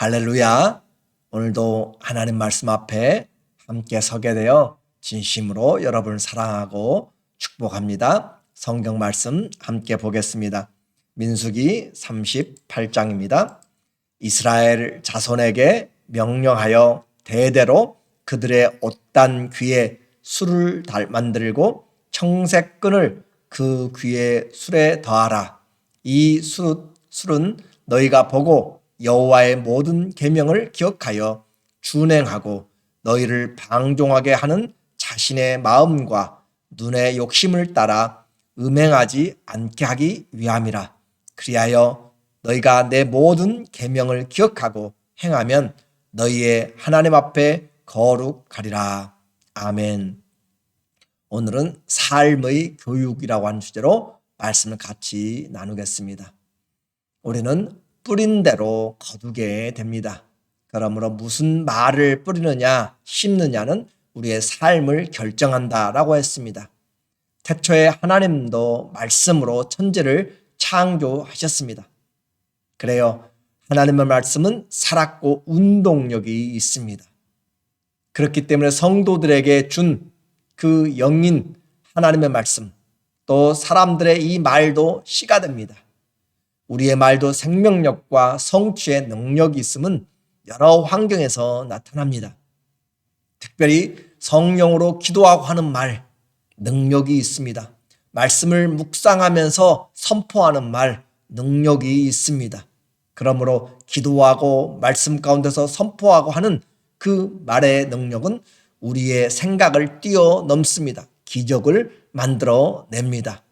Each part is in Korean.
할렐루야. 오늘도 하나님 말씀 앞에 함께 서게 되어 진심으로 여러분을 사랑하고 축복합니다. 성경 말씀 함께 보겠습니다. 민수기 38장입니다. 이스라엘 자손에게 명령하여 대대로 그들의 옷단 귀에 술을 만들고 청색끈을 그 귀에 술에 더하라. 이 술은 너희가 보고 여호와의 모든 계명을 기억하여 준행하고 너희를 방종하게 하는 자신의 마음과 눈의 욕심을 따라 음행하지 않게 하기 위함이라. 그리하여 너희가 내 모든 계명을 기억하고 행하면 너희의 하나님 앞에 거룩하리라. 아멘. 오늘은 삶의 교육이라고 하는 주제로 말씀을 같이 나누겠습니다. 우리는 뿌린 대로 거두게 됩니다. 그러므로 무슨 말을 뿌리느냐 심느냐는 우리의 삶을 결정한다라고 했습니다. 태초에 하나님도 말씀으로 천지를 창조하셨습니다. 그래요. 하나님의 말씀은 살았고 운동력이 있습니다. 그렇기 때문에 성도들에게 준 그 영인 하나님의 말씀, 또 사람들의 이 말도 씨가 됩니다. 우리의 말도 생명력과 성취의 능력이 있음은 여러 환경에서 나타납니다. 특별히 성령으로 기도하고 하는 말, 능력이 있습니다. 말씀을 묵상하면서 선포하는 말, 능력이 있습니다. 그러므로 기도하고 말씀 가운데서 선포하고 하는 그 말의 능력은 우리의 생각을 뛰어넘습니다. 기적을 만들어냅니다.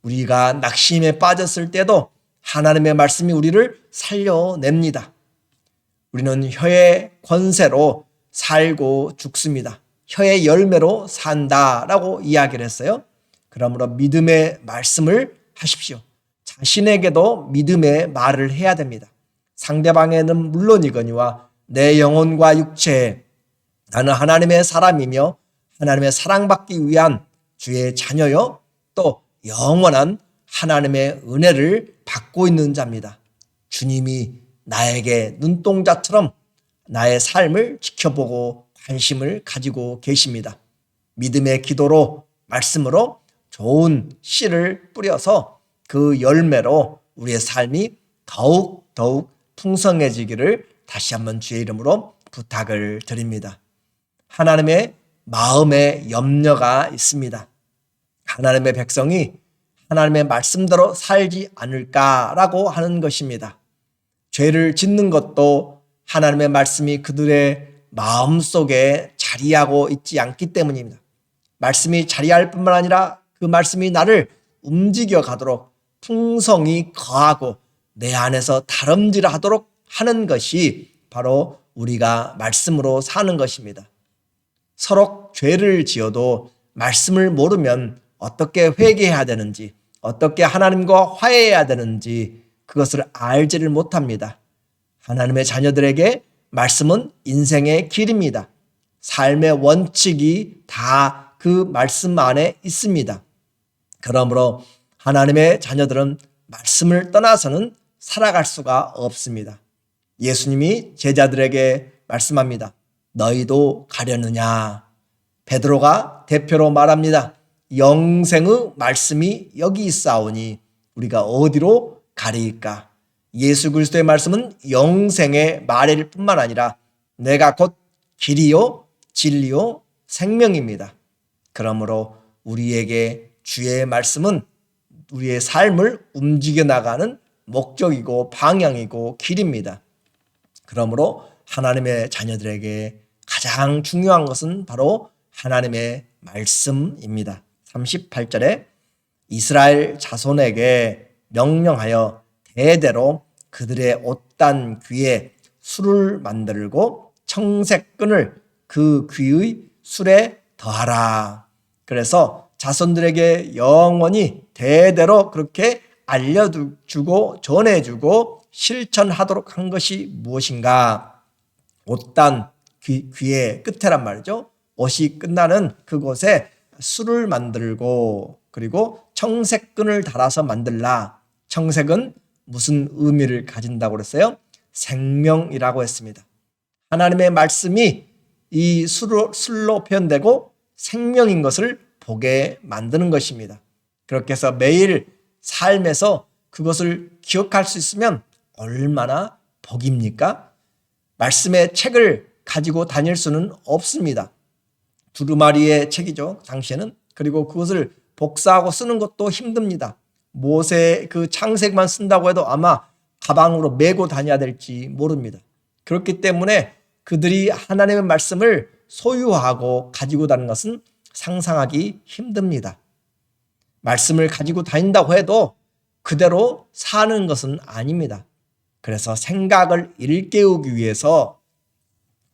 우리가 낙심에 빠졌을 때도 하나님의 말씀이 우리를 살려냅니다. 우리는 혀의 권세로 살고 죽습니다. 혀의 열매로 산다라고 이야기를 했어요. 그러므로 믿음의 말씀을 하십시오. 자신에게도 믿음의 말을 해야 됩니다. 상대방에는 물론이거니와 내 영혼과 육체에 나는 하나님의 사람이며 하나님의 사랑받기 위한 주의 자녀요 또 영원한 하나님의 은혜를 받고 있는 자입니다. 주님이 나에게 눈동자처럼 나의 삶을 지켜보고 관심을 가지고 계십니다. 믿음의 기도로 말씀으로 좋은 씨를 뿌려서 그 열매로 우리의 삶이 더욱 풍성해지기를 다시 한번 주의 이름으로 부탁을 드립니다. 하나님의 마음에 염려가 있습니다. 하나님의 백성이 하나님의 말씀대로 살지 않을까라고 하는 것입니다. 죄를 짓는 것도 하나님의 말씀이 그들의 마음속에 자리하고 있지 않기 때문입니다. 말씀이 자리할 뿐만 아니라 그 말씀이 나를 움직여 가도록 풍성이 거하고 내 안에서 다름질하도록 하는 것이 바로 우리가 말씀으로 사는 것입니다. 서로 죄를 지어도 말씀을 모르면 어떻게 회개해야 되는지, 어떻게 하나님과 화해해야 되는지 그것을 알지를 못합니다. 하나님의 자녀들에게 말씀은 인생의 길입니다. 삶의 원칙이 다 그 말씀 안에 있습니다. 그러므로 하나님의 자녀들은 말씀을 떠나서는 살아갈 수가 없습니다. 예수님이 제자들에게 말씀합니다. 너희도 가려느냐? 베드로가 대표로 말합니다. 영생의 말씀이 여기 있사오니 우리가 어디로 가리일까? 예수 그리스도의 말씀은 영생의 말일 뿐만 아니라 내가 곧 길이요 진리요 생명입니다. 그러므로 우리에게 주의 말씀은 우리의 삶을 움직여 나가는 목적이고 방향이고 길입니다. 그러므로 하나님의 자녀들에게 가장 중요한 것은 바로 하나님의 말씀입니다. 38절에 이스라엘 자손에게 명령하여 대대로 그들의 옷단 귀에 술을 만들고 청색끈을 그 귀의 술에 더하라. 그래서 자손들에게 영원히 대대로 그렇게 알려주고 전해주고 실천하도록 한 것이 무엇인가? 옷단 귀의 끝에란 말이죠. 옷이 끝나는 그곳에 술을 만들고 그리고 청색끈을 달아서 만들라. 청색은 무슨 의미를 가진다고 그랬어요? 생명이라고 했습니다. 하나님의 말씀이 이 술로 표현되고 생명인 것을 보게 만드는 것입니다. 그렇게 해서 매일 삶에서 그것을 기억할 수 있으면 얼마나 복입니까? 말씀의 책을 가지고 다닐 수는 없습니다. 두루마리의 책이죠, 당시에는. 그리고 그것을 복사하고 쓰는 것도 힘듭니다. 모세 그 창세기만 쓴다고 해도 아마 가방으로 메고 다녀야 될지 모릅니다. 그렇기 때문에 그들이 하나님의 말씀을 소유하고 가지고 다니는 것은 상상하기 힘듭니다. 말씀을 가지고 다닌다고 해도 그대로 사는 것은 아닙니다. 그래서 생각을 일깨우기 위해서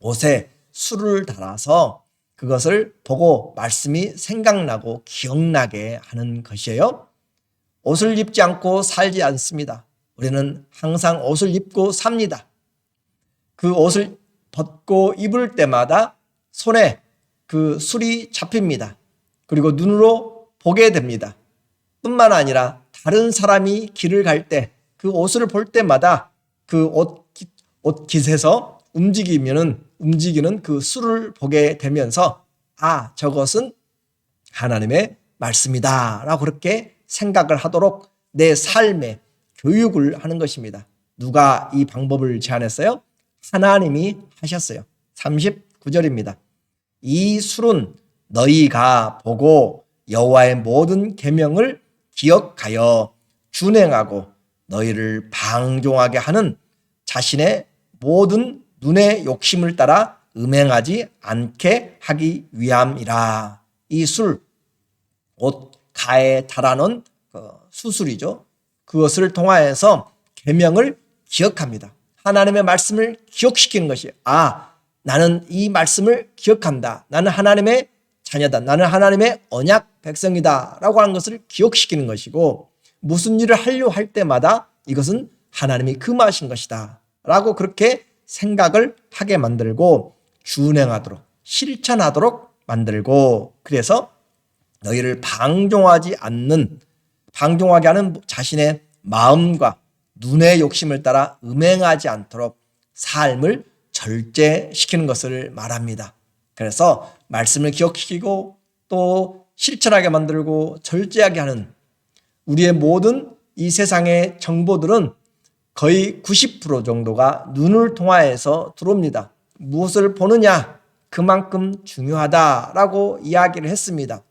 옷에 술을 달아서 그것을 보고 말씀이 생각나고 기억나게 하는 것이에요. 옷을 입지 않고 살지 않습니다. 우리는 항상 옷을 입고 삽니다. 그 옷을 벗고 입을 때마다 손에 그 술이 잡힙니다. 그리고 눈으로 보게 됩니다. 뿐만 아니라 다른 사람이 길을 갈 때 그 옷을 볼 때마다 그 옷깃에서 움직이는 그 술을 보게 되면서 저것은 하나님의 말씀이다 라고 그렇게 생각을 하도록 내 삶에 교육을 하는 것입니다. 누가 이 방법을 제안했어요? 하나님이 하셨어요. 39절입니다. 이 술은 너희가 보고 여호와의 모든 계명을 기억하여 준행하고 너희를 방종하게 하는 자신의 모든 눈의 욕심을 따라 음행하지 않게 하기 위함이라. 이 술, 옷 가에 달아놓은 수술이죠. 그것을 통하여서 계명을 기억합니다. 하나님의 말씀을 기억시키는 것이에요. 나는 이 말씀을 기억한다. 나는 하나님의 자녀다. 나는 하나님의 언약 백성이다 라고 하는 것을 기억시키는 것이고, 무슨 일을 하려 할 때마다 이것은 하나님이 금하신 것이다 라고 그렇게 생각을 하게 만들고 준행하도록, 실천하도록 만들고, 그래서 너희를 방종하게 하는 자신의 마음과 눈의 욕심을 따라 음행하지 않도록 삶을 절제시키는 것을 말합니다. 그래서 말씀을 기억시키고 또 실천하게 만들고 절제하게 하는 우리의 모든 이 세상의 정보들은 거의 90% 정도가 눈을 통하여서 들어옵니다. 무엇을 보느냐 그만큼 중요하다라고 이야기를 했습니다.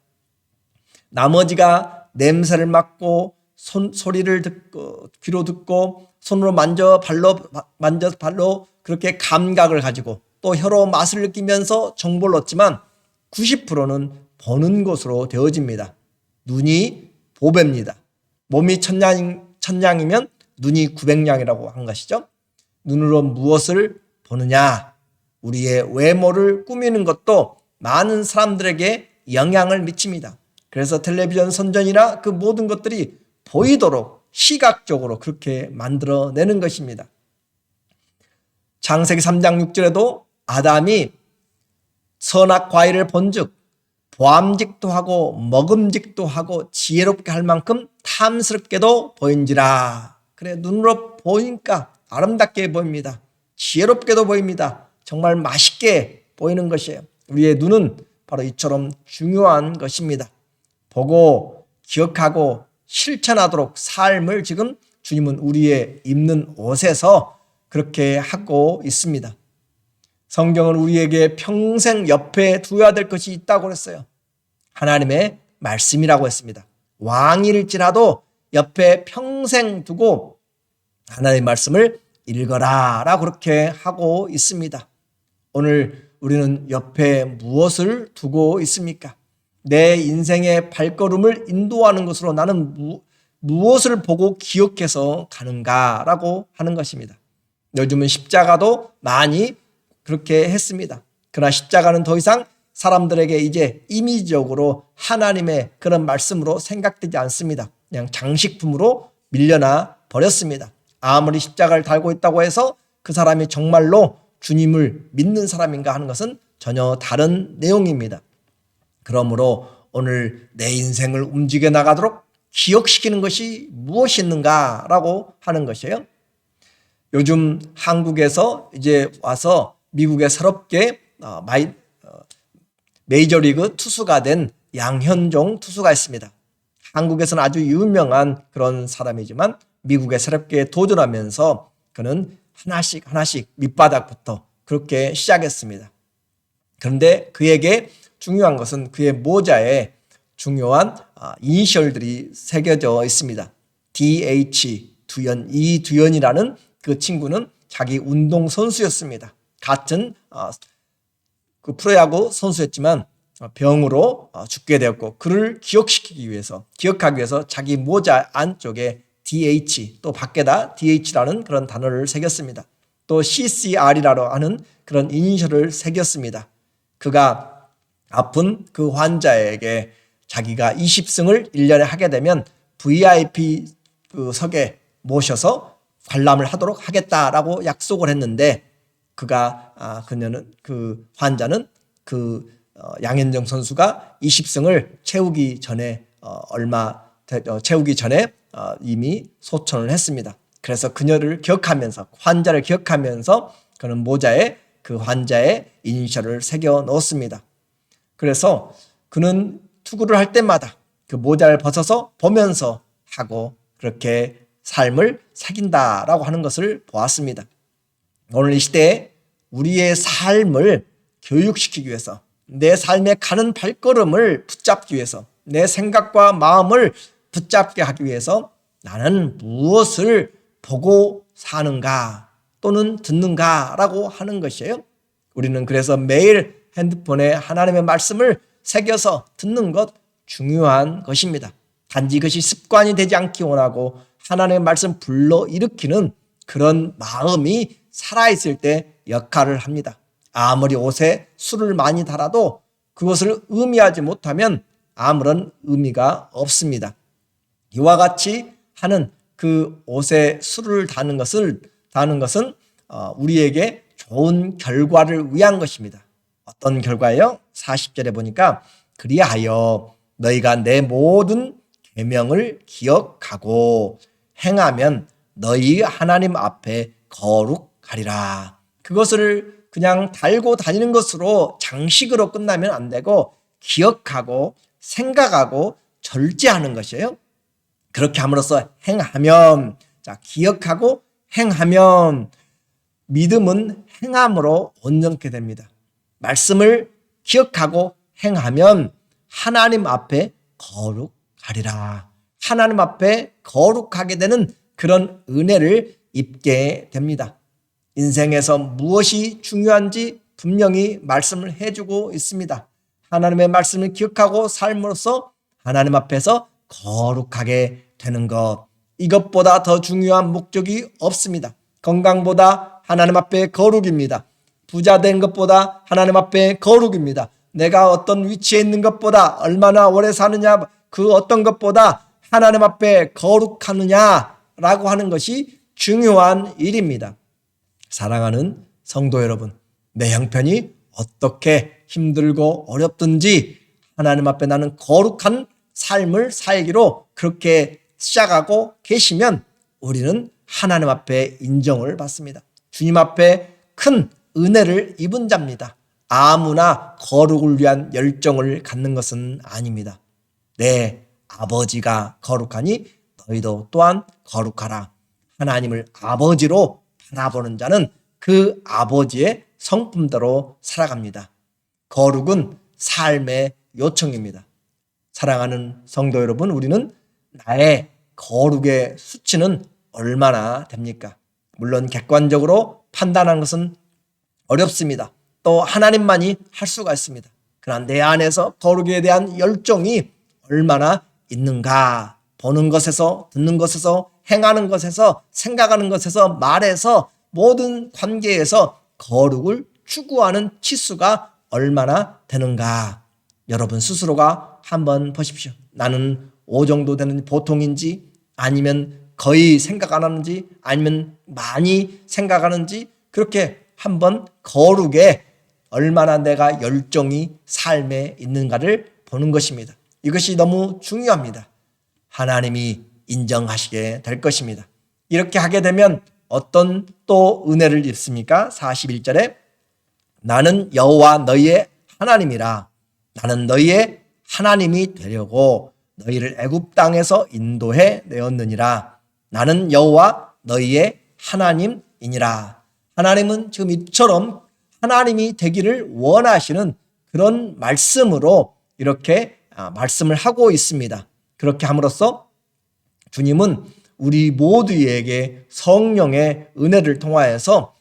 나머지가 냄새를 맡고 소리를 듣고 귀로 듣고 손으로 만져 발로 그렇게 감각을 가지고 또 혀로 맛을 느끼면서 정보를 얻지만 90%는 보는 것으로 되어집니다. 눈이 보배입니다. 몸이 천냥이면 눈이 900냥이라고 한 것이죠. 눈으로 무엇을 보느냐, 우리의 외모를 꾸미는 것도 많은 사람들에게 영향을 미칩니다. 그래서 텔레비전 선전이나 그 모든 것들이 보이도록 시각적으로 그렇게 만들어내는 것입니다. 창세기 3장 6절에도 아담이 선악 과일을 본즉 보암직도 하고 먹음직도 하고 지혜롭게 할 만큼 탐스럽게도 보인지라. 그래, 눈으로 보니까 아름답게 보입니다. 지혜롭게도 보입니다. 정말 맛있게 보이는 것이에요. 우리의 눈은 바로 이처럼 중요한 것입니다. 보고 기억하고 실천하도록 삶을 지금 주님은 우리의 입는 옷에서 그렇게 하고 있습니다. 성경은 우리에게 평생 옆에 두어야 될 것이 있다고 그랬어요. 하나님의 말씀이라고 했습니다. 왕일지라도 옆에 평생 두고 하나님의 말씀을 읽어라 라고 그렇게 하고 있습니다. 오늘 우리는 옆에 무엇을 두고 있습니까? 내 인생의 발걸음을 인도하는 것으로 나는 무엇을 보고 기억해서 가는가라고 하는 것입니다. 요즘은 십자가도 많이 그렇게 했습니다. 그러나 십자가는 더 이상 사람들에게 이제 이미지적으로 하나님의 그런 말씀으로 생각되지 않습니다. 그냥 장식품으로 밀려나 버렸습니다. 아무리 십자가를 달고 있다고 해서 그 사람이 정말로 주님을 믿는 사람인가 하는 것은 전혀 다른 내용입니다. 그러므로 오늘 내 인생을 움직여 나가도록 기억시키는 것이 무엇이 있는가라고 하는 것이에요. 요즘 한국에서 이제 와서 미국에 새롭게 메이저리그 투수가 된 양현종 투수가 있습니다. 한국에서는 아주 유명한 그런 사람이지만 미국에 새롭게 도전하면서 그는 하나씩 밑바닥부터 그렇게 시작했습니다. 그런데 그에게 중요한 것은 그의 모자에 중요한 이니셜들이 새겨져 있습니다. DH, 두현, 이두현이라는 그 친구는 자기 운동선수였습니다. 같은 그 프로야구 선수였지만 병으로 죽게 되었고 그를 기억하기 위해서 자기 모자 안쪽에 DH 또 밖에다 DH라는 그런 단어를 새겼습니다. 또 CCR이라고 하는 그런 이니셜을 새겼습니다. 그가 아픈 그 환자에게 자기가 20승을 1년에 하게 되면 VIP 그 석에 모셔서 관람을 하도록 하겠다라고 약속을 했는데 그는 그 환자는 양현종 선수가 20승을 채우기 전에 이미 소천을 했습니다. 그래서 그녀를 기억하면서 환자를 기억하면서 그는 모자에 그 환자의 이니셜을 새겨 넣었습니다. 그래서 그는 투구를 할 때마다 그 모자를 벗어서 보면서 하고 그렇게 삶을 새긴다라고 하는 것을 보았습니다. 오늘 이 시대에 우리의 삶을 교육시키기 위해서 내 삶에 가는 발걸음을 붙잡기 위해서 내 생각과 마음을 붙잡게 하기 위해서 나는 무엇을 보고 사는가 또는 듣는가라고 하는 것이에요. 우리는 그래서 매일 핸드폰에 하나님의 말씀을 새겨서 듣는 것 중요한 것입니다. 단지 그것이 습관이 되지 않기 원하고 하나님의 말씀 불러일으키는 그런 마음이 살아있을 때 역할을 합니다. 아무리 옷에 술을 많이 달아도 그것을 의미하지 못하면 아무런 의미가 없습니다. 이와 같이 하는 그 옷에 술을 다는 것은 우리에게 좋은 결과를 위한 것입니다. 어떤 결과예요? 40절에 보니까 그리하여 너희가 내 모든 계명을 기억하고 행하면 너희 하나님 앞에 거룩하리라. 그것을 그냥 달고 다니는 것으로 장식으로 끝나면 안 되고 기억하고 생각하고 절제하는 것이에요. 그렇게 함으로써 행하면 기억하고 행하면 믿음은 행함으로 온전케 됩니다. 말씀을 기억하고 행하면 하나님 앞에 거룩하리라. 하나님 앞에 거룩하게 되는 그런 은혜를 입게 됩니다. 인생에서 무엇이 중요한지 분명히 말씀을 해주고 있습니다. 하나님의 말씀을 기억하고 삶으로써 하나님 앞에서 거룩하게 되는 것, 이것보다 더 중요한 목적이 없습니다. 건강보다 하나님 앞에 거룩입니다. 부자 된 것보다 하나님 앞에 거룩입니다. 내가 어떤 위치에 있는 것보다 얼마나 오래 사느냐 그 어떤 것보다 하나님 앞에 거룩하느냐라고 하는 것이 중요한 일입니다. 사랑하는 성도 여러분, 내 형편이 어떻게 힘들고 어렵든지 하나님 앞에 나는 거룩한 삶을 살기로 그렇게 시작하고 계시면 우리는 하나님 앞에 인정을 받습니다. 주님 앞에 큰 은혜를 입은 자입니다. 아무나 거룩을 위한 열정을 갖는 것은 아닙니다. 내 아버지가 거룩하니 너희도 또한 거룩하라. 하나님을 아버지로 바라보는 자는 그 아버지의 성품대로 살아갑니다. 거룩은 삶의 요청입니다. 사랑하는 성도 여러분, 우리는 나의 거룩의 수치는 얼마나 됩니까? 물론 객관적으로 판단하는 것은 어렵습니다. 또 하나님만이 할 수가 있습니다. 그러나 내 안에서 거룩에 대한 열정이 얼마나 있는가? 보는 것에서, 듣는 것에서, 행하는 것에서, 생각하는 것에서, 말에서, 모든 관계에서 거룩을 추구하는 치수가 얼마나 되는가? 여러분 스스로가 한번 보십시오. 나는 5 정도 되는 보통인지 아니면 거의 생각 안 하는지 아니면 많이 생각하는지 그렇게 한번 거룩에 얼마나 내가 열정이 삶에 있는가를 보는 것입니다. 이것이 너무 중요합니다. 하나님이 인정하시게 될 것입니다. 이렇게 하게 되면 어떤 또 은혜를 입습니까? 41절에 나는 여호와 너희의 하나님이라. 나는 너희의 하나님이 되려고 너희를 애굽 땅에서 인도해 내었느니라. 나는 여호와 너희의 하나님이니라. 하나님은 지금 이처럼 하나님이 되기를 원하시는 그런 말씀으로 이렇게 말씀을 하고 있습니다. 그렇게 함으로써 주님은 우리 모두에게 성령의 은혜를 통하여서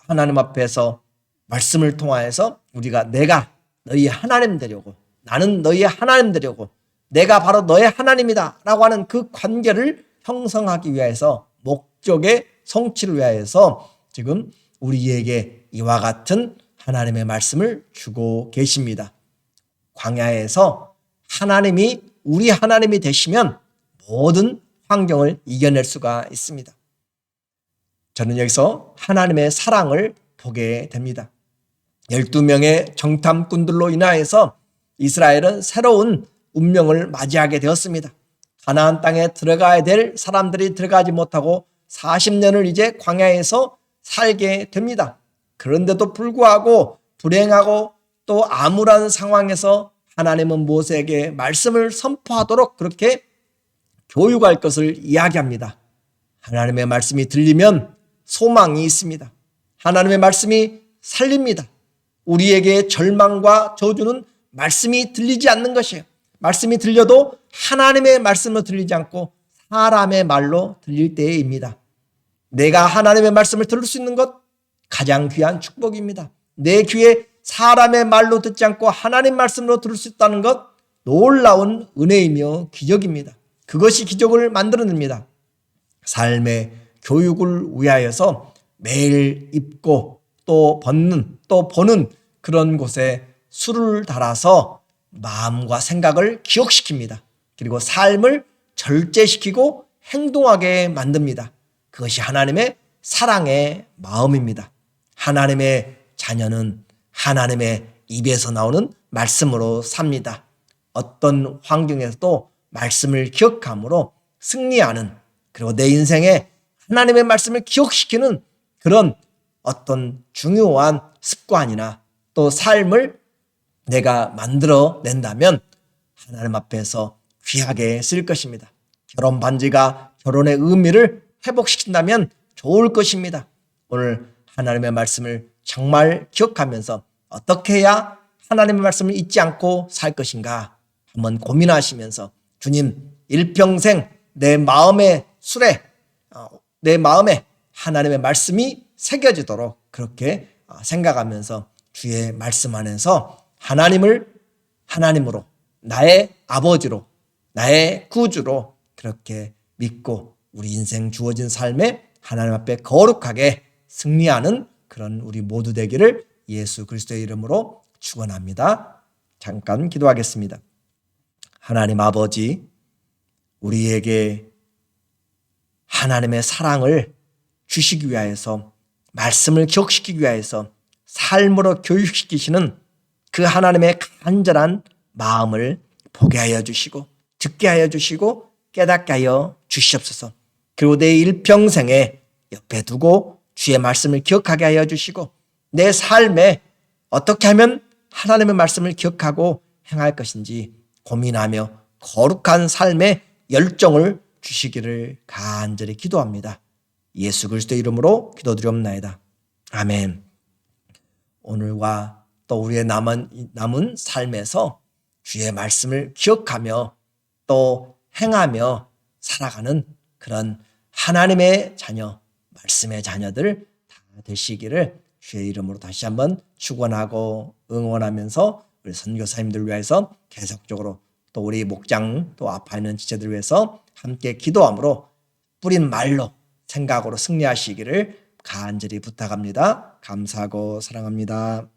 하나님 앞에서 말씀을 통하여서 우리가 내가 너희 하나님 되려고, 나는 너희의 하나님 되려고, 내가 바로 너의 하나님이다 라고 하는 그 관계를 형성하기 위해서, 목적의 성취를 위하여서 지금 우리에게 이와 같은 하나님의 말씀을 주고 계십니다. 광야에서 하나님이 우리 하나님이 되시면 모든 환경을 이겨낼 수가 있습니다. 저는 여기서 하나님의 사랑을 보게 됩니다. 12명의 정탐꾼들로 인하여서 이스라엘은 새로운 운명을 맞이하게 되었습니다. 가나안 땅에 들어가야 될 사람들이 들어가지 못하고 40년을 이제 광야에서 살게 됩니다. 그런데도 불구하고 불행하고 또 암울한 상황에서 하나님은 모세에게 말씀을 선포하도록 그렇게 교육할 것을 이야기합니다. 하나님의 말씀이 들리면 소망이 있습니다. 하나님의 말씀이 살립니다. 우리에게 절망과 저주는 말씀이 들리지 않는 것이에요. 말씀이 들려도 하나님의 말씀으로 들리지 않고 사람의 말로 들릴 때입니다. 내가 하나님의 말씀을 들을 수 있는 것 가장 귀한 축복입니다. 내 귀에 사람의 말로 듣지 않고 하나님 말씀으로 들을 수 있다는 것 놀라운 은혜이며 기적입니다. 그것이 기적을 만들어냅니다. 삶의 교육을 위하여서 매일 입고 또 벗는 또 보는 그런 곳에 술을 달아서 마음과 생각을 기억시킵니다. 그리고 삶을 절제시키고 행동하게 만듭니다. 그것이 하나님의 사랑의 마음입니다. 하나님의 자녀는 하나님의 입에서 나오는 말씀으로 삽니다. 어떤 환경에서도 말씀을 기억함으로 승리하는, 그리고 내 인생에 하나님의 말씀을 기억시키는 그런 어떤 중요한 습관이나 또 삶을 내가 만들어 낸다면 하나님 앞에서 귀하게 쓸 것입니다. 결혼 반지가 결혼의 의미를 회복시킨다면 좋을 것입니다. 오늘 하나님의 말씀을 정말 기억하면서 어떻게 해야 하나님의 말씀을 잊지 않고 살 것인가 한번 고민하시면서 주님, 일평생 내 마음의 술에 내 마음에 하나님의 말씀이 새겨지도록 그렇게 생각하면서 주의 말씀 안에서 하나님을 하나님으로, 나의 아버지로, 나의 구주로 그렇게 믿고 우리 인생 주어진 삶에 하나님 앞에 거룩하게 승리하는 그런 우리 모두 되기를 예수 그리스도의 이름으로 축원합니다. 잠깐 기도하겠습니다. 하나님 아버지, 우리에게 하나님의 사랑을 주시기 위하여서, 말씀을 기억시키기 위하여서 삶으로 교육시키시는 그 하나님의 간절한 마음을 보게 하여 주시고 듣게 하여 주시고 깨닫게 하여 주시옵소서. 그리고 내 일평생에 옆에 두고 주의 말씀을 기억하게 하여 주시고 내 삶에 어떻게 하면 하나님의 말씀을 기억하고 행할 것인지 고민하며 거룩한 삶의 열정을 주시기를 간절히 기도합니다. 예수 그리스도의 이름으로 기도드리옵나이다. 아멘. 오늘과 또 우리의 남은 삶에서 주의 말씀을 기억하며 또 행하며 살아가는 그런 하나님의 자녀, 말씀의 자녀들 다 되시기를 주의 이름으로 다시 한번 축원하고 응원하면서 우리 선교사님들 위해서 계속적으로 또 우리 목장 또 아파 있는 지체들 위해서 함께 기도함으로 뿌린 말로 생각으로 승리하시기를 간절히 부탁합니다. 감사하고 사랑합니다.